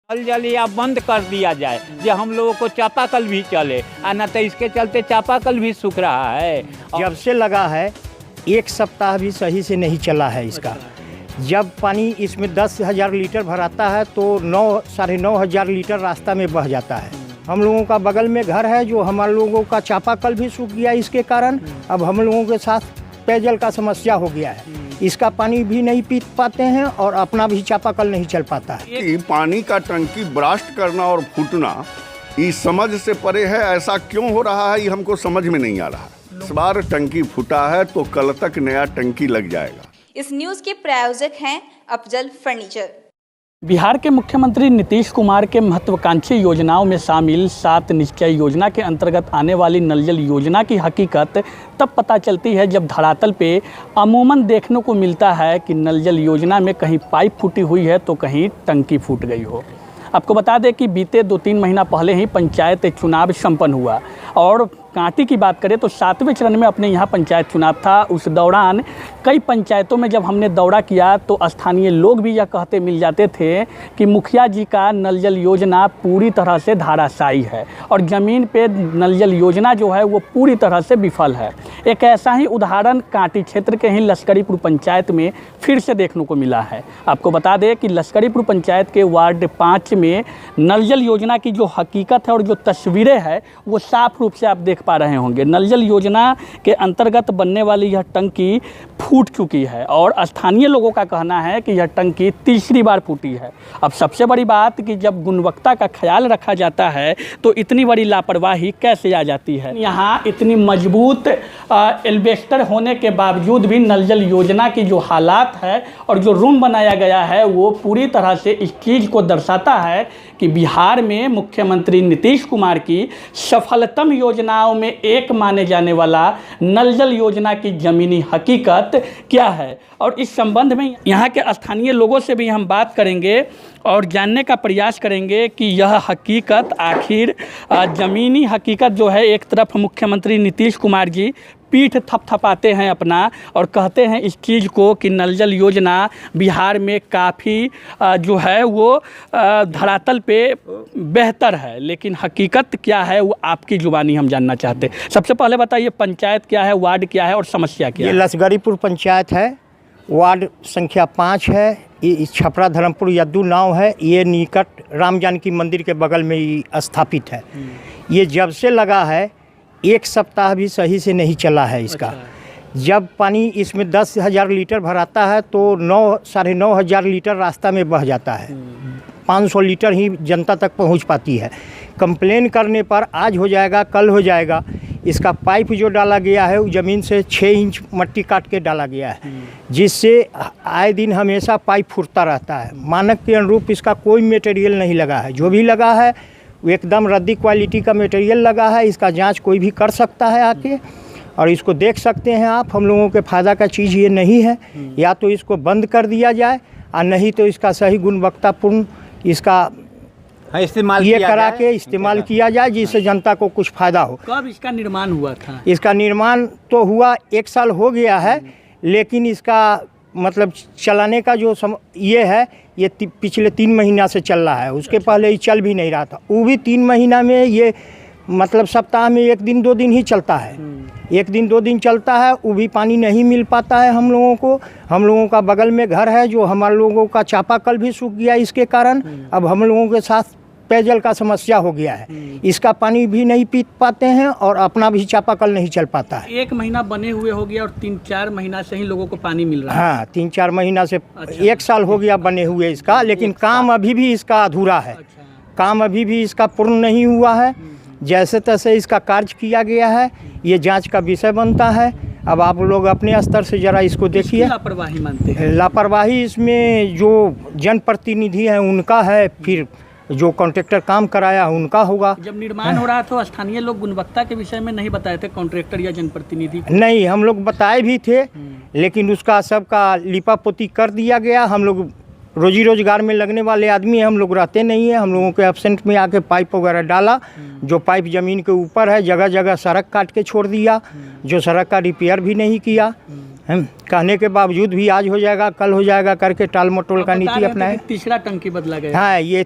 नल जल या बंद कर दिया जाए, जो हम लोगों को चापाकल भी चले, न तो इसके चलते चापाकल भी सूख रहा है। जब से लगा है 1 सप्ताह भी सही से नहीं चला है इसका। जब पानी इसमें 10,000 लीटर भराता है तो 9-9,500 हज़ार लीटर रास्ता में बह जाता है। हम लोगों का बगल में घर है, जो हमारे लोगों का चापाकल भी सूख गया इसके कारण। अब हम लोगों के साथ पेयजल का समस्या हो गया है, इसका पानी भी नहीं पी पाते हैं और अपना भी चापाकल नहीं चल पाता है। कि पानी का टंकी ब्रास्ट करना और फूटना इस समझ से परे है। ऐसा क्यों हो रहा है ये हमको समझ में नहीं आ रहा। इस बार टंकी फूटा है तो कल तक नया टंकी लग जाएगा। इस न्यूज़ के प्रायोजक हैं अफजल फर्नीचर। बिहार के मुख्यमंत्री नीतीश कुमार के महत्वाकांक्षी योजनाओं में शामिल 7 निश्चय योजना के अंतर्गत आने वाली नल जल योजना की हकीकत तब पता चलती है जब धरातल पे अमूमन देखने को मिलता है कि नल जल योजना में कहीं पाइप फूटी हुई है तो कहीं टंकी फूट गई हो। आपको बता दें कि बीते 2-3 महीना पहले ही पंचायत चुनाव संपन्न हुआ और कांटी की बात करें तो 7वें चरण में अपने यहाँ पंचायत चुनाव था। उस दौरान कई पंचायतों में जब हमने दौरा किया तो स्थानीय लोग भी यह कहते मिल जाते थे कि मुखिया जी का नल जल योजना पूरी तरह से धाराशायी है और ज़मीन पे नल जल योजना जो है वो पूरी तरह से विफल है। एक ऐसा ही उदाहरण कांटी क्षेत्र के ही लश्करीपुर पंचायत में फिर से देखने को मिला है। आपको बता दें कि लश्करीपुर पंचायत के वार्ड 5 में नल जल योजना की जो हकीकत है और जो तस्वीरें हैं वो साफ रूप से आप देख पा रहे होंगे। नल जल योजना के अंतर्गत बनने वाली यह टंकी फूट चुकी है और स्थानीय लोगों का कहना है कि यह टंकी तीसरी बार फूटी है। अब सबसे बड़ी बात कि जब गुणवत्ता का ख्याल रखा जाता है तो इतनी बड़ी लापरवाही कैसे आ जाती है। यहाँ इतनी मजबूत एल्वेस्टर होने के बावजूद भी नल जल योजना की जो हालात है और जो रूम बनाया गया है वो पूरी तरह से इस चीज़ को दर्शाता है कि बिहार में मुख्यमंत्री नीतीश कुमार की सफलतम योजनाओं में एक माने जाने वाला नल जल योजना की ज़मीनी हकीकत क्या है। और इस संबंध में यहाँ के स्थानीय लोगों से भी हम बात करेंगे और जानने का प्रयास करेंगे कि यह हकीकत आखिर ज़मीनी हकीकत जो है। एक तरफ मुख्यमंत्री नीतीश कुमार जी पीठ थपथपाते हैं अपना और कहते हैं इस चीज़ को कि नल जल योजना बिहार में काफ़ी जो है वो धरातल पे बेहतर है, लेकिन हकीकत क्या है वो आपकी ज़ुबानी हम जानना चाहते हैं। सबसे पहले बताइए पंचायत क्या है, वार्ड क्या है और समस्या क्या है। ये लश्करीपुर पंचायत है, वार्ड संख्या 5 है। ये छपरा धर्मपुर यद्दू नाव है। ये निकट राम जानकी मंदिर के बगल में ही स्थापित है। ये जब से लगा है 1 सप्ताह भी सही से नहीं चला है इसका। जब पानी इसमें 10,000 लीटर भराता है तो 9-9,500 हज़ार लीटर रास्ता में बह जाता है। 500 लीटर ही जनता तक पहुंच पाती है। कंप्लेन करने पर आज हो जाएगा, कल हो जाएगा। इसका पाइप जो डाला गया है वो ज़मीन से 6 इंच मट्टी काट के डाला गया है, जिससे आए दिन हमेशा पाइप फूटता रहता है। मानक के अनुरूप इसका कोई मटेरियल नहीं लगा है। जो भी लगा है वो एकदम रद्दी क्वालिटी का मटेरियल लगा है। इसका जांच कोई भी कर सकता है आके और इसको देख सकते हैं आप। हम लोगों के फ़ायदा का चीज़ ये नहीं है। या तो इसको बंद कर दिया जाए और नहीं तो इसका सही गुणवत्तापूर्ण इसका इस्तेमाल ये करा के इस्तेमाल किया जाए, जिससे जनता को कुछ फ़ायदा हो। कब इसका निर्माण हुआ था? इसका निर्माण तो हुआ 1 साल हो गया है, लेकिन इसका मतलब चलाने का जो ये है ये पिछले 3 महीना से चल रहा है। उसके पहले ये चल भी नहीं रहा था। वो भी 3 महीना में ये मतलब सप्ताह में 1 दिन 2 दिन ही चलता है। 1 दिन 2 दिन चलता है, वो भी पानी नहीं मिल पाता है हम लोगों को। हम लोगों का बगल में घर है, जो हमारे लोगों का चापाकल भी सूख गया इसके कारण। अब हम लोगों के साथ पेयजल का समस्या हो गया है, इसका पानी भी नहीं पी पाते हैं और अपना भी चापाकल नहीं चल पाता है। 1 महीना बने हुए हो गया और 3-4 महीना से ही लोगों को पानी मिल रहा है। हाँ, 3-4 महीना से। अच्छा। 1 साल हो गया बने हुए इसका, लेकिन काम अभी भी इसका अधूरा है। अच्छा। काम अभी भी इसका पूर्ण नहीं हुआ है। जैसे तैसे इसका कार्य किया गया है, ये जांच का विषय बनता है। अब आप लोग अपने स्तर से ज़रा इसको देखिए। लापरवाही मानते हैं? लापरवाही इसमें जो जनप्रतिनिधि हैं उनका है, फिर जो कॉन्ट्रैक्टर काम कराया उनका होगा। जब निर्माण हो रहा था स्थानीय लोग गुणवत्ता के विषय में नहीं बताए थे कॉन्ट्रैक्टर या जनप्रतिनिधि को? नहीं, हम लोग बताए भी थे, लेकिन उसका सबका लिपापोती कर दिया गया। हम लोग रोजी रोजगार में लगने वाले आदमी हैं, हम लोग रहते नहीं हैं। हम लोगों के एब्सेंट में आके पाइप वगैरह डाला, जो पाइप ज़मीन के ऊपर है। जगह जगह सड़क काट के छोड़ दिया, जो सड़क का रिपेयर भी नहीं किया। कहने के बावजूद भी आज हो जाएगा, कल हो जाएगा करके टाल मटोल का नीति अपनाए। तीसरा टंकी बदला गया। हाँ, ये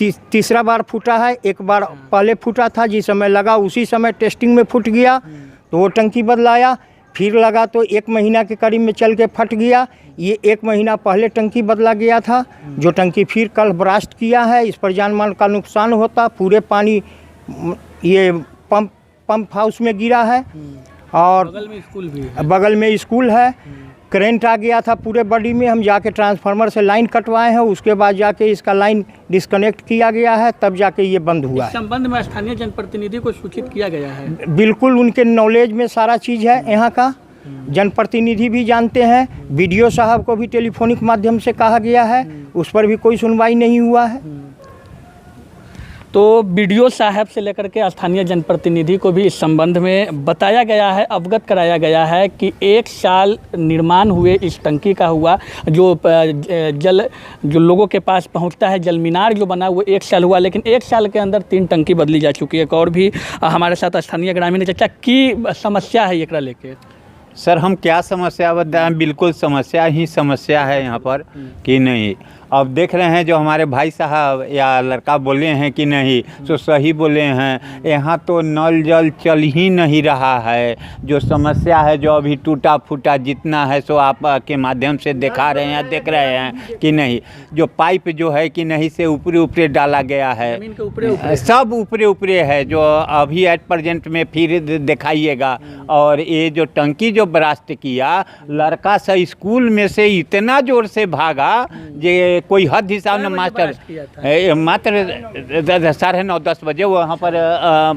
तीसरा बार फूटा है। एक बार पहले फूटा था, जिस समय लगा उसी समय टेस्टिंग में फूट गया, तो वो टंकी बदलाया। फिर लगा तो 1 महीना के करीब में चल के फट गया। ये 1 महीना पहले टंकी बदला गया था, जो टंकी फिर कल ब्रास्ट किया है। इस पर जान माल का नुकसान होता, पूरे पानी ये पंप हाउस में गिरा है और बगल में स्कूल भी है। बगल में स्कूल है। करंट आ गया था पूरे बॉडी में, हम जाके ट्रांसफार्मर से लाइन कटवाए हैं, उसके बाद जाके इसका लाइन डिस्कनेक्ट किया गया है, तब जाके ये बंद हुआ इस है। संबंध में स्थानीय जनप्रतिनिधि को सूचित किया गया है। बिल्कुल उनके नॉलेज में सारा चीज़ है यहाँ का, जनप्रतिनिधि भी जानते हैं। बीडीओ साहब को भी टेलीफोनिक माध्यम से कहा गया है, उस पर भी कोई सुनवाई नहीं हुआ है। तो बीडीओ साहब से लेकर के स्थानीय जनप्रतिनिधि को भी इस संबंध में बताया गया है, अवगत कराया गया है कि 1 साल निर्माण हुए इस टंकी का हुआ, जो लोगों के पास पहुंचता है, जल मीनार जो बना वो 1 साल हुआ, लेकिन 1 साल के अंदर 3 टंकी बदली जा चुकी है। एक और भी हमारे साथ स्थानीय ग्रामीण चर्चा की समस्या है एकरा लेके। सर हम क्या समस्या बताएं, बिल्कुल समस्या ही समस्या है यहाँ पर कि नहीं। अब देख रहे हैं जो हमारे भाई साहब या लड़का बोले हैं कि नहीं, तो सही बोले हैं। यहाँ तो नल जल चल ही नहीं रहा है। जो समस्या है, जो अभी टूटा फूटा जितना है सो आप के माध्यम से दिखा रहे हैं, देख रहे हैं कि नहीं। जो पाइप जो है कि नहीं से ऊपरे ऊपरे डाला गया है, जमीन के ऊपरे सब ऊपरे ऊपरे है, जो अभी एट प्रेजेंट में फिर दिखाइएगा। और ये जो टंकी जो ब्रास्ट किया, लड़का सा स्कूल में से इतना जोर से भागा जे कोई हद हिसाब न मास्टर मात्र 9:30-10 बजे वहाँ पर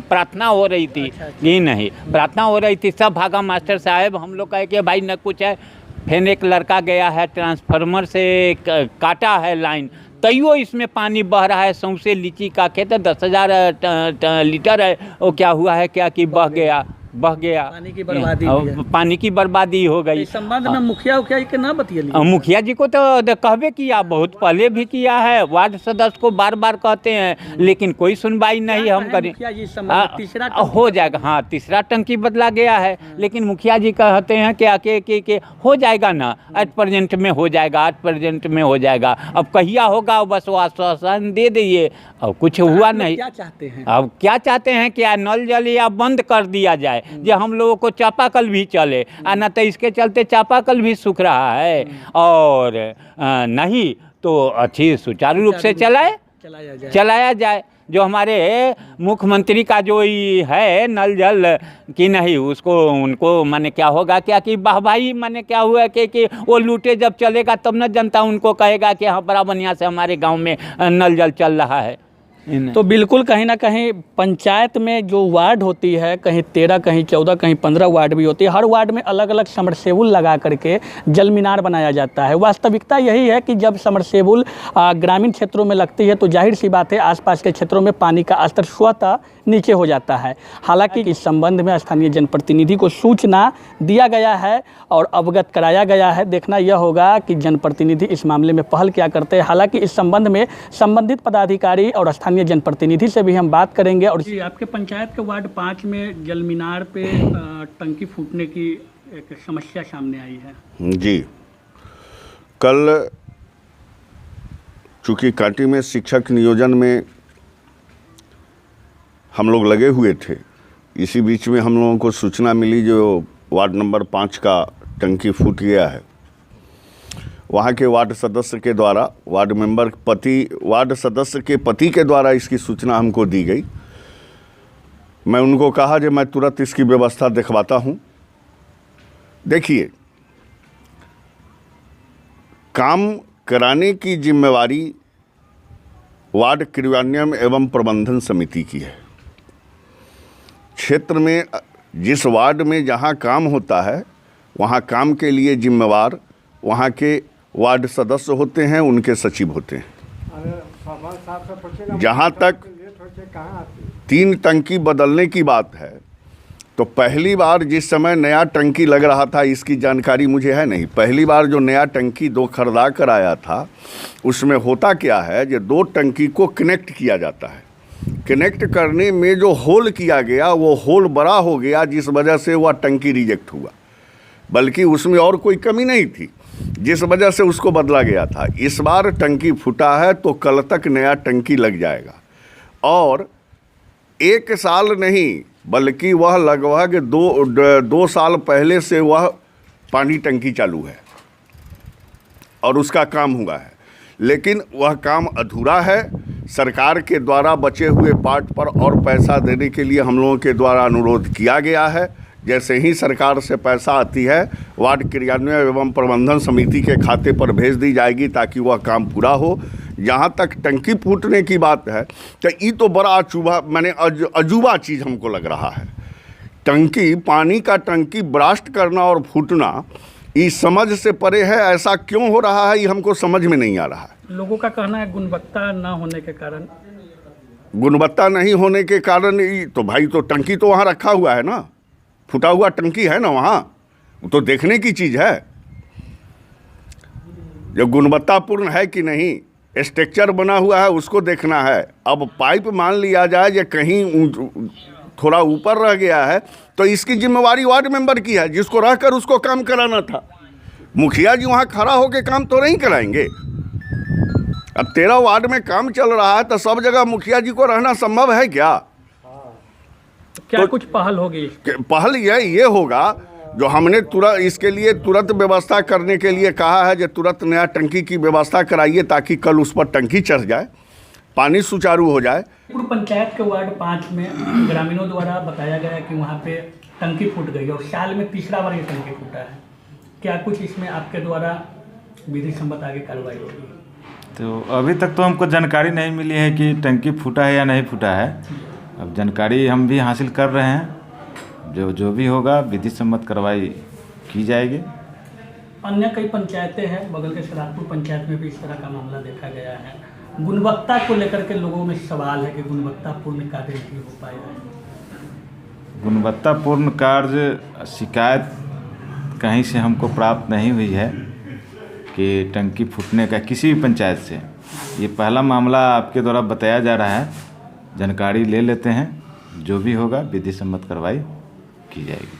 प्रार्थना हो रही थी। ये नहीं, प्रार्थना हो रही थी, सब भागा मास्टर साहब। हम लोग कहे कि भाई न कुछ है। फिर एक लड़का गया है, ट्रांसफार्मर से काटा है लाइन, तैयो इसमें पानी बह रहा है। सौंसे लीची का खेत 10,000 लीटर है, वो क्या हुआ है क्या कि बह गया, पानी की बर्बादी पानी की बर्बादी हो गई। इस संबंध में मुखिया के ना बतिया, मुखिया जी को तो कहबे किया, बहुत पहले भी किया है। वार्ड सदस्य को बार बार कहते हैं, लेकिन कोई सुनवाई नहीं हम करें। तीसरा हो जाएगा, हाँ तीसरा टंकी बदला गया है, लेकिन मुखिया जी कहते हैं कि हो जाएगा ना, एट प्रेजेंट में हो जाएगा, एट प्रेजेंट में हो जाएगा। अब कहिया होगा बस वो आश्वासन दे दिए, अब कुछ हुआ नहीं। क्या चाहते हैं? अब क्या चाहते हैं कि नल जल या बंद कर दिया जाए, जो हम लोगों को चापाकल भी चले, ना तो इसके चलते चापाकल भी सूख रहा है, और नहीं तो अच्छी सुचारू रूप से चलाया जाए। जो हमारे मुख्यमंत्री का जो है नल जल कि नहीं, उसको उनको माने क्या होगा क्या कि वाहवाही माने क्या हुआ कि वो लूटे जब चलेगा तब न जनता उनको कहेगा कि हाँ बड़ा बढ़िया से हमारे गांव में नल जल चल रहा है। तो बिल्कुल कहीं ना कहीं पंचायत में जो वार्ड होती है, कहीं 13, कहीं 14, कहीं 15 वार्ड भी होती है, हर वार्ड में अलग अलग समरसेबुल लगा करके जल मीनार बनाया जाता है। वास्तविकता यही है कि जब समरसेबुल ग्रामीण क्षेत्रों में लगती है तो जाहिर सी बात है आसपास के क्षेत्रों में पानी का स्तर स्वतः नीचे हो जाता है। हालांकि इस संबंध में स्थानीय जनप्रतिनिधि को सूचना दिया गया है और अवगत कराया गया है। देखना यह होगा कि जनप्रतिनिधि इस मामले में पहल क्या करते हैं। हालांकि इस संबंध में संबंधित पदाधिकारी और स्थानीय जनप्रतिनिधि से भी हम बात करेंगे। और आपके पंचायत के वार्ड 5 में जल मीनार पे टंकी फूटने की एक समस्या सामने आई है। जी, कल चूँकि कांटी में शिक्षक नियोजन में हम लोग लगे हुए थे, इसी बीच में हम लोगों को सूचना मिली जो वार्ड नंबर 5 का टंकी फूट गया है। वहाँ के वार्ड सदस्य के द्वारा, वार्ड सदस्य के पति के द्वारा इसकी सूचना हमको दी गई। मैं उनको कहा कि मैं तुरंत इसकी व्यवस्था दिखवाता हूँ। देखिए, काम कराने की जिम्मेवारी वार्ड क्रियान्वयन एवं प्रबंधन समिति की है। क्षेत्र में जिस वार्ड में जहाँ काम होता है, वहाँ काम के लिए जिम्मेवार वहाँ के वार्ड सदस्य होते हैं, उनके सचिव होते हैं। जहाँ तक 3 टंकी बदलने की बात है, तो पहली बार जिस समय नया टंकी लग रहा था, इसकी जानकारी मुझे है नहीं। पहली बार जो नया टंकी 2 खरीदा कर आया था, उसमें होता क्या है कि 2 टंकी को कनेक्ट किया जाता है। कनेक्ट करने में जो होल किया गया, वो होल बड़ा हो गया, जिस वजह से वह टंकी रिजेक्ट हुआ। बल्कि उसमें और कोई कमी नहीं थी। जिस वजह से उसको बदला गया था। इस बार टंकी फूटा है तो कल तक नया टंकी लग जाएगा, और 1 साल नहीं बल्कि वह लगभग 2 साल पहले से वह पानी टंकी चालू है और उसका काम हुआ है, लेकिन वह काम अधूरा है। सरकार के द्वारा बचे हुए पार्ट पर और पैसा देने के लिए हम लोगों के द्वारा अनुरोध किया गया है। जैसे ही सरकार से पैसा आती है वार्ड क्रियान्वयन एवं प्रबंधन समिति के खाते पर भेज दी जाएगी ताकि वह काम पूरा हो। जहाँ तक टंकी फूटने की बात है तो ये तो बड़ा अजूबा चीज़ हमको लग रहा है। टंकी, पानी का टंकी ब्रास्ट करना और फूटना इस समझ से परे है। ऐसा क्यों हो रहा है ये हमको समझ में नहीं आ रहा है। लोगों का कहना है गुणवत्ता ना होने के कारण। गुणवत्ता नहीं होने के कारण तो भाई तो टंकी तो वहाँ रखा हुआ है ना, फूटा हुआ टंकी है ना वहाँ, तो देखने की चीज़ है जो गुणवत्तापूर्ण है कि नहीं, स्ट्रक्चर बना हुआ है उसको देखना है। अब पाइप मान लिया जाए कि कहीं थोड़ा ऊपर रह गया है तो इसकी जिम्मेवारी वार्ड मेंबर की है, जिसको रहकर उसको काम कराना था। मुखिया जी वहाँ खड़ा होकर काम तो नहीं कराएंगे। अब 13 वार्ड में काम चल रहा है तो सब जगह मुखिया जी को रहना संभव है क्या? क्या तो कुछ पहल होगी? पहल ये होगा जो हमने तुरंत व्यवस्था करने के लिए कहा है, जो तुरंत नया टंकी की व्यवस्था कराइए ताकि कल उस पर टंकी चढ़ जाए, पानी सुचारू हो जाए। पूर्व पंचायत के वार्ड 5 में ग्रामीणों द्वारा बताया गया कि वहाँ पे टंकी फूट गई और साल में 3रा बार ये टंकी फूटा है। क्या कुछ इसमें आपके द्वारा विधि सम्मत आगे कार्रवाई होगी? तो अभी तक तो हमको जानकारी नहीं मिली है कि टंकी फूटा है या नहीं फूटा है। अब जानकारी हम भी हासिल कर रहे हैं, जो भी होगा विधि सम्मत कार्रवाई की जाएगी। अन्य कई पंचायतें हैं, बगल के सरादपुर पंचायत में भी इस तरह का मामला देखा गया है। गुणवत्ता को लेकर के लोगों में सवाल है कि गुणवत्तापूर्ण कार्य नहीं हो पाया है। गुणवत्तापूर्ण कार्य शिकायत कहीं से हमको प्राप्त नहीं हुई है कि टंकी फूटने का किसी भी पंचायत से। ये पहला मामला आपके द्वारा बताया जा रहा है। जानकारी ले लेते हैं, जो भी होगा विधि सम्मत कार्रवाई की जाएगी।